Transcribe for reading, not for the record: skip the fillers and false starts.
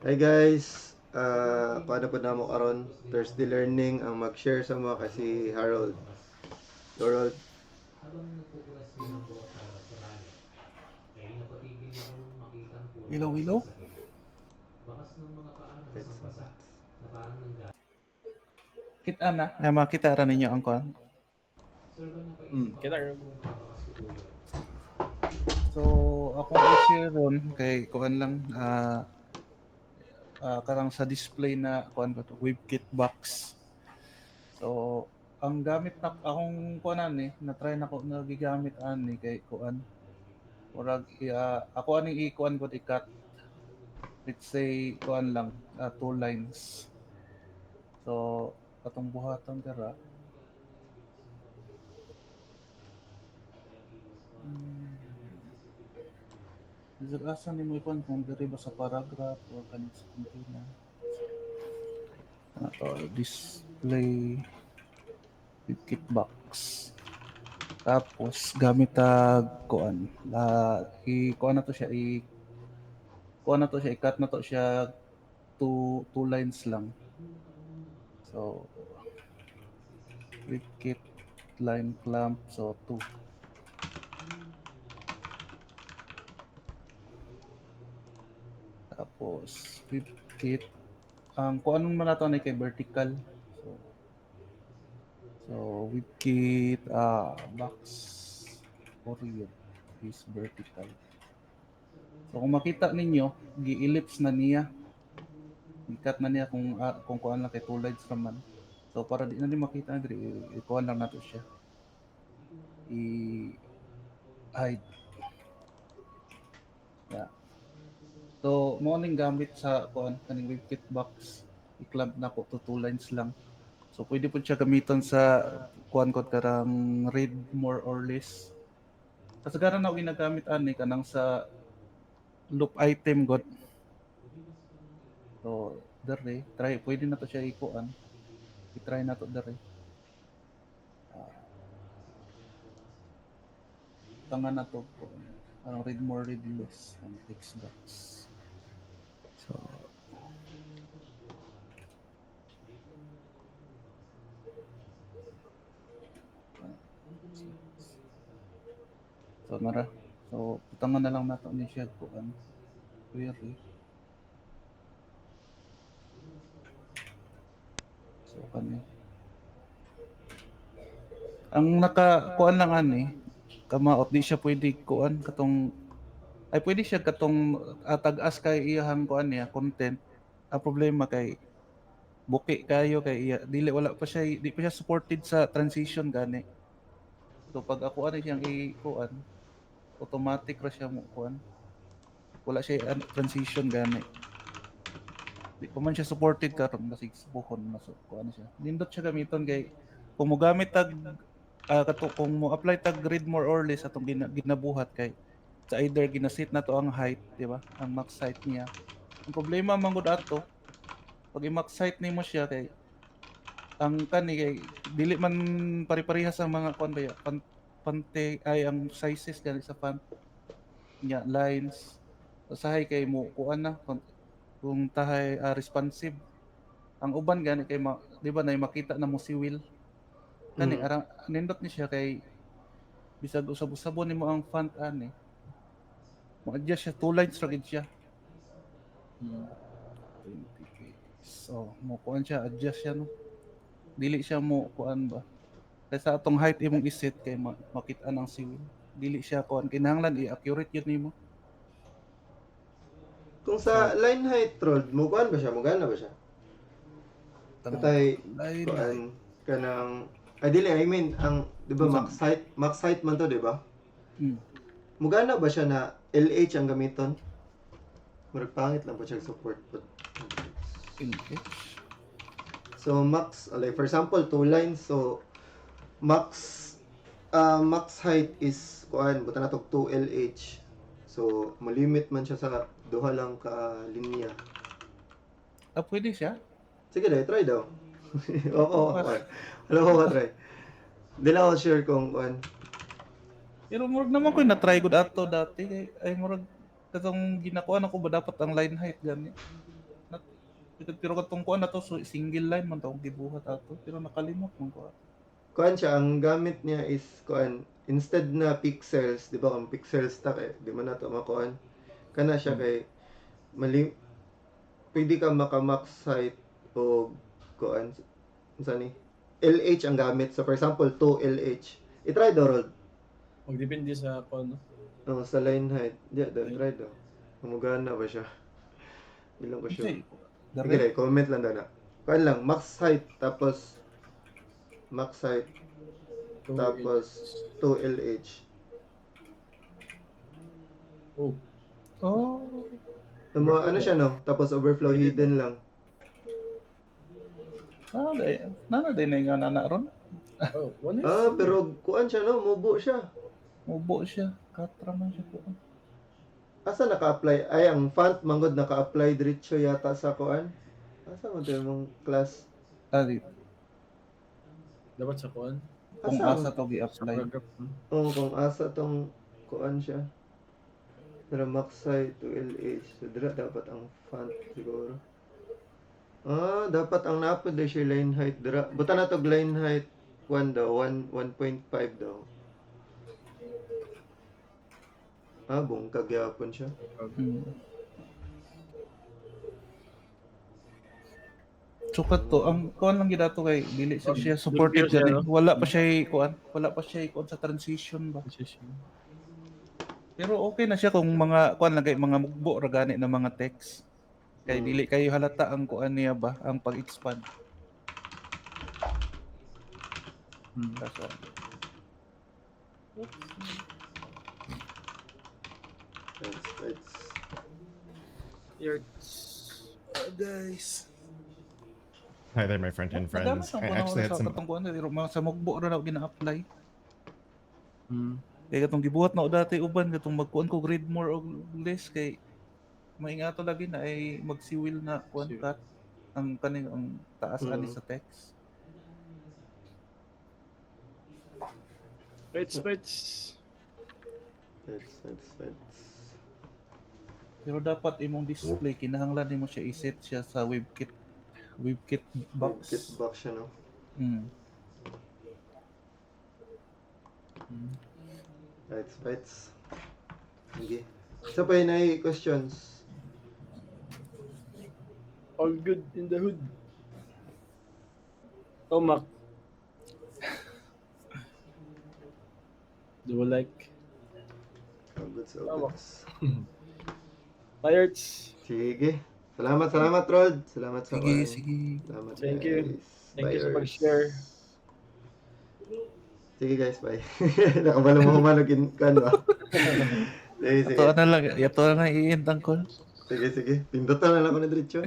Hi guys, paano po na mo karon? Thursday learning ang mag-share sa mga kasi Harold. Harold, Willow Willow? Kita na. Ay, makita ra ninyo ang kuan. Kita So, akong i-share ron kay kuan lang karang sa display na kuan ko to, WebKit box. So, ang gamit na akong kuan ani, na-try na ko nagigamit ani kay kuan. Murag ako ani i-kuan ko i-cut. Let's say kuan lang, 2 lines. So, katong buhaton dira. Asa ni mo ikuan kung diri ba sa paragraph o kanit sa container. Display kit box. Tapos gamit kuan. I-kuan na to siya kuan na to siya i-cut na to siya two lines lang. So kit line clamp so two. Tapos kit ang kuan man nato ni kay vertical. So kit box period is vertical. So kung makita ninyo, gi-ellipse na niya. Ikat na niya kung kuan lang kay two lines naman. So para di na din makita na diri, i-kuan lang nato siya. I-hide. Yeah. So mo ning gamit sa kuan kaning WebKit box. I-clamp na ko to two lines lang. So pwede po siya gamiton sa kuan ko karang read more or less. Kasagaran na ginagamit ani kanang sa loop item god. So dere try pwede na to siya i-kuan. I-try na to dere. Tangan na to po. Parang read more, read less ang text box. So, nara. So, putangan na lang nato ni siya ko query. So, kani. Ang naka-kuan lang ani, kamaot di siya pwede kuan katong ay pwede siya katong tag-as kay iyahang kuan niya content. Ang problema kay buki kayo kay iya dili wala pa siya di pa siya supported sa transition gani. So pag ako ani siyang i-kuan, automatic ra siya mo kuan. Wala siya transition gani. Di pa man siya supported karon basig subuhon masuk ko ano siya. Nindot siya gamiton kay kung mo gamit tag kung mo apply tag read more or less atong ginabuhat kay sa either ginasit na to ang height, di ba? Ang max height niya. Ang problema man gud ato pag i-max height nimo siya kay ang kani kay dili man pare-parehas ang mga kuan ba ya, pante ay ang sizes gani sa font niya lines usahay kay mo kuan na kung tahay responsive ang uban gani kay di ba na makita na mo si Will kani mm. arang nindot ni siya kay bisag usab-usabon nimo ang font ani mo adjust siya two lines ra gid siya 20 so mo kuan siya adjust siya no dili siya mo kuan ba kay sa atong height imong iset kay makita nang si Will dili siya kuan kinahanglan i-accurate yun nimo Kung sa so line height road, mukuan ba siya? Mugana ba siya? tanong to Katay, line height kuan, kanang, dili, I mean, ang, di ba unsa man max height man to, di ba? mm. Mugana ba siya na LH ang gamiton? Murag pangit lang po siya support po. LH So, max, like, for example, two lines, so, max max height is kuan buta na to 2 LH. So, malimit man siya sa duha lang ka linya. pwede siya Sige dai, try daw. Oo, oh, okay. Alam ko try. Di lang ako sure kung kuan. pero murag naman ko na-try gud ato dati kay ay murag katong ginakuan ako ba dapat ang line height gani. Pero katong kuan na to so single line man taong gibuhat ato pero nakalimot man ko. Kuan siya, ang gamit niya is kuan, instead na pixels, di ba kung pixels ta kay, di man na to makuan. Kana siya kay mali pwede ka maka-max height o kuan unsa ni? LH ang gamit. So for example, 2 LH. I-try do Rod. Magdepende sa kung ano. Sa line height. Di, try do. Umugana ba siya? Ilang ko siya. Kasi Sige, dai, comment lang daw na. Kuan lang, max height tapos max height tapos 2 LH. Oh, oh, Ano siya no? Tapos overflow hidden lang. nana din nga nana ron. oh, one is. Pero kuan siya no, mubo siya. Mubo siya, katra man siya po. Asa naka-apply? Ay, ang font manggod naka-apply diretso yata sa kuan. Asa man tayo mong class? Ali, Dapat sa kuan. kung asa to Sa gi-apply. paragraph. Kung asa tong kuan siya. Pero max height to LH. So, dira dapat ang font siguro. Dapat ang napod na siya line height. Dira. Buta na to line height 1 daw. 1.5 daw. Bungkag yapon siya. Hmm. So kato, ang kuan lang gidato kay dili siya supported siya, gani. no? Wala pa siya kuan, sa transition ba. Pero okay na siya kung mga kuan lang kay mga mugbo ra gani na mga text. Kay dili kayo halata ang kuan niya ba, ang pag-expand. That's all. It's Guys. Hi there, my friend and friends. I actually had some. Sa mugbo ra daw gina-apply. Hmm. Kaya katong gibuhat na ko dati uban katong magkuan ko grade more og less kay maingato lagi na ay magsiwil na kuan cut ang kaning ang taas ani sa text. Wait. Pero dapat imong display kinahanglan nimo siya iset siya sa WebKit box. Kit box siya no. Mm. Right. Sige. Sa pa na questions. All good in the hood. Oh, Mac. Do you like All good. Tama. Pirates? Sige. Salamat Rod. Salamat sa kuan. Sige. Salamat. Thank you. guys. Thank you sa Bye, pag-share. Sige guys, bye. Nakabalo mo humalog kan ba? Sige. Ato na lang, i-end ang call. Sige. Pindutan na lang ako na diretso.